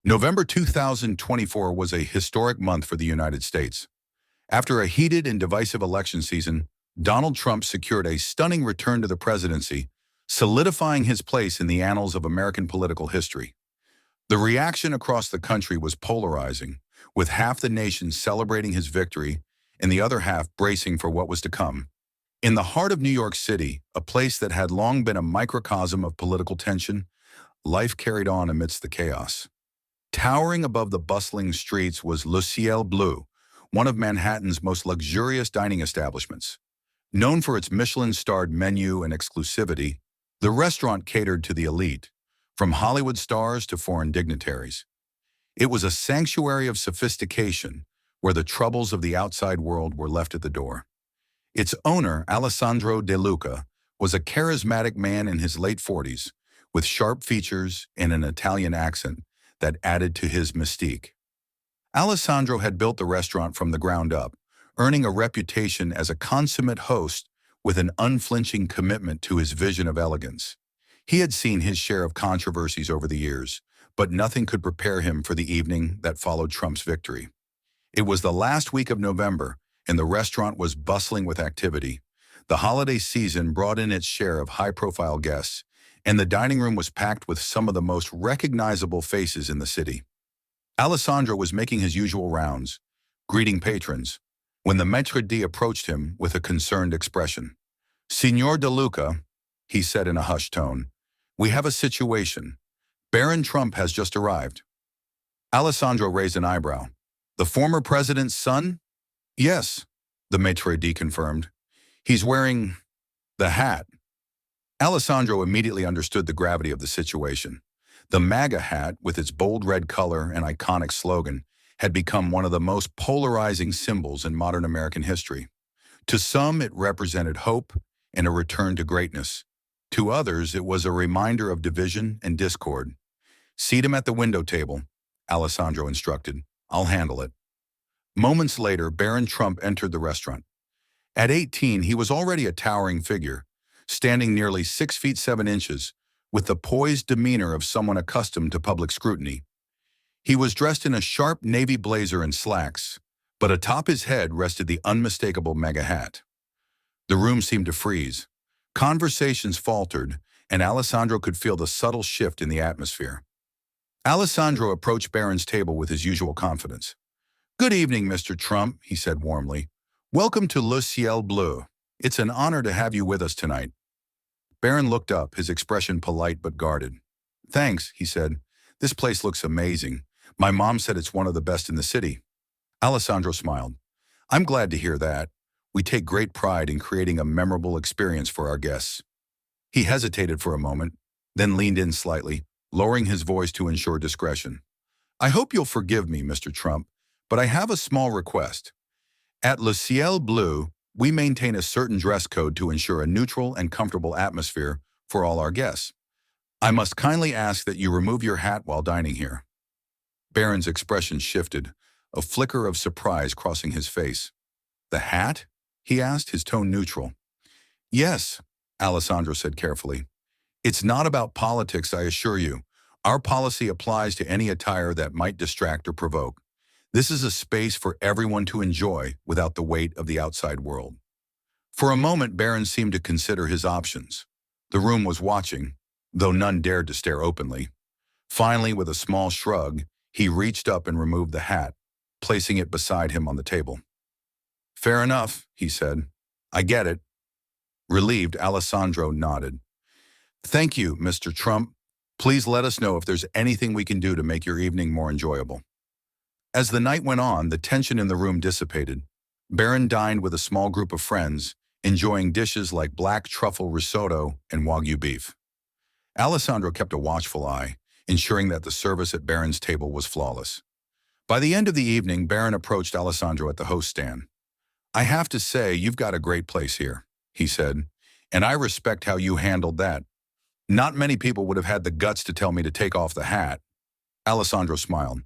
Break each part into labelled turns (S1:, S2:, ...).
S1: November 2024 was a historic month for the United States. After a heated and divisive election season, Donald Trump secured a stunning return to the presidency, solidifying his place in the annals of American political history. The reaction across the country was polarizing, with half the nation celebrating his victory and the other half bracing for what was to come. In the heart of New York City, a place that had long been a microcosm of political tension, life carried on amidst the chaos. Towering above the bustling streets was Le Ciel Bleu, one of Manhattan's most luxurious dining establishments. Known for its Michelin-starred menu and exclusivity, the restaurant catered to the elite, from Hollywood stars to foreign dignitaries. It was a sanctuary of sophistication, where the troubles of the outside world were left at the door. Its owner, Alessandro De Luca, was a charismatic man in his late 40s, with sharp features and an Italian accent that added to his mystique. Alessandro had built the restaurant from the ground up, earning a reputation as a consummate host with an unflinching commitment to his vision of elegance. He had seen his share of controversies over the years, but nothing could prepare him for the evening that followed Trump's victory. It was the last week of November, and the restaurant was bustling with activity. The holiday season brought in its share of high-profile guests, and the dining room was packed with some of the most recognizable faces in the city. Alessandro was making his usual rounds, greeting patrons, when the maître d' approached him with a concerned expression. "Signor De Luca," he said in a hushed tone, "we have a situation. Barron Trump has just arrived." Alessandro raised an eyebrow. "The former president's son?" "Yes," the maître d' confirmed. "He's wearing the hat." Alessandro immediately understood the gravity of the situation. The MAGA hat, with its bold red color and iconic slogan, had become one of the most polarizing symbols in modern American history. To some, it represented hope and a return to greatness. To others, it was a reminder of division and discord. "Seat him at the window table," Alessandro instructed. "I'll handle it." Moments later, Barron Trump entered the restaurant. At 18, he was already a towering figure, standing nearly 6 feet 7 inches, with the poised demeanor of someone accustomed to public scrutiny. He was dressed in a sharp navy blazer and slacks, but atop his head rested the unmistakable MAGA hat. The room seemed to freeze. Conversations faltered, and Alessandro could feel the subtle shift in the atmosphere. Alessandro approached Barron's table with his usual confidence. "Good evening, Mr. Trump," he said warmly. "Welcome to Le Ciel Bleu. It's an honor to have you with us tonight." Barron looked up, his expression polite but guarded. "Thanks," he said. "This place looks amazing. My mom said it's one of the best in the city." Alessandro smiled. "I'm glad to hear that. We take great pride in creating a memorable experience for our guests." He hesitated for a moment, then leaned in slightly, lowering his voice to ensure discretion. "I hope you'll forgive me, Mr. Trump, but I have a small request. At Le Ciel Bleu, we maintain a certain dress code to ensure a neutral and comfortable atmosphere for all our guests. I must kindly ask that you remove your hat while dining here." Barron's expression shifted, a flicker of surprise crossing his face. "The hat?" he asked, his tone neutral. "Yes," Alessandro said carefully. "It's not about politics, I assure you. Our policy applies to any attire that might distract or provoke. This is a space for everyone to enjoy without the weight of the outside world." For a moment, Barron seemed to consider his options. The room was watching, though none dared to stare openly. Finally, with a small shrug, he reached up and removed the hat, placing it beside him on the table. "Fair enough," he said. "I get it." Relieved, Alessandro nodded. "Thank you, Mr. Trump. Please let us know if there's anything we can do to make your evening more enjoyable." As the night went on, the tension in the room dissipated. Barron dined with a small group of friends, enjoying dishes like black truffle risotto and Wagyu beef. Alessandro kept a watchful eye, ensuring that the service at Barron's table was flawless. By the end of the evening, Barron approached Alessandro at the host stand. "I have to say, you've got a great place here," he said, "and I respect how you handled that. Not many people would have had the guts to tell me to take off the hat." Alessandro smiled.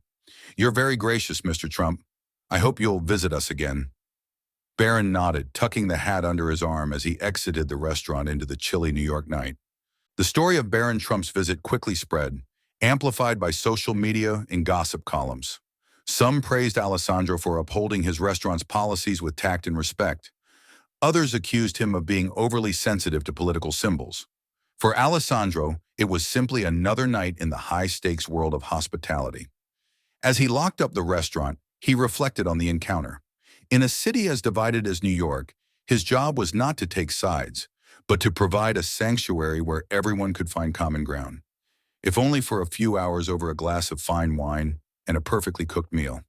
S1: "You're very gracious, Mr. Trump. I hope you'll visit us again." Barron nodded, tucking the hat under his arm as he exited the restaurant into the chilly New York night. The story of Barron Trump's visit quickly spread, amplified by social media and gossip columns. Some praised Alessandro for upholding his restaurant's policies with tact and respect. Others accused him of being overly sensitive to political symbols. For Alessandro, it was simply another night in the high-stakes world of hospitality. As he locked up the restaurant, he reflected on the encounter. In a city as divided as New York, his job was not to take sides, but to provide a sanctuary where everyone could find common ground, if only for a few hours over a glass of fine wine and a perfectly cooked meal.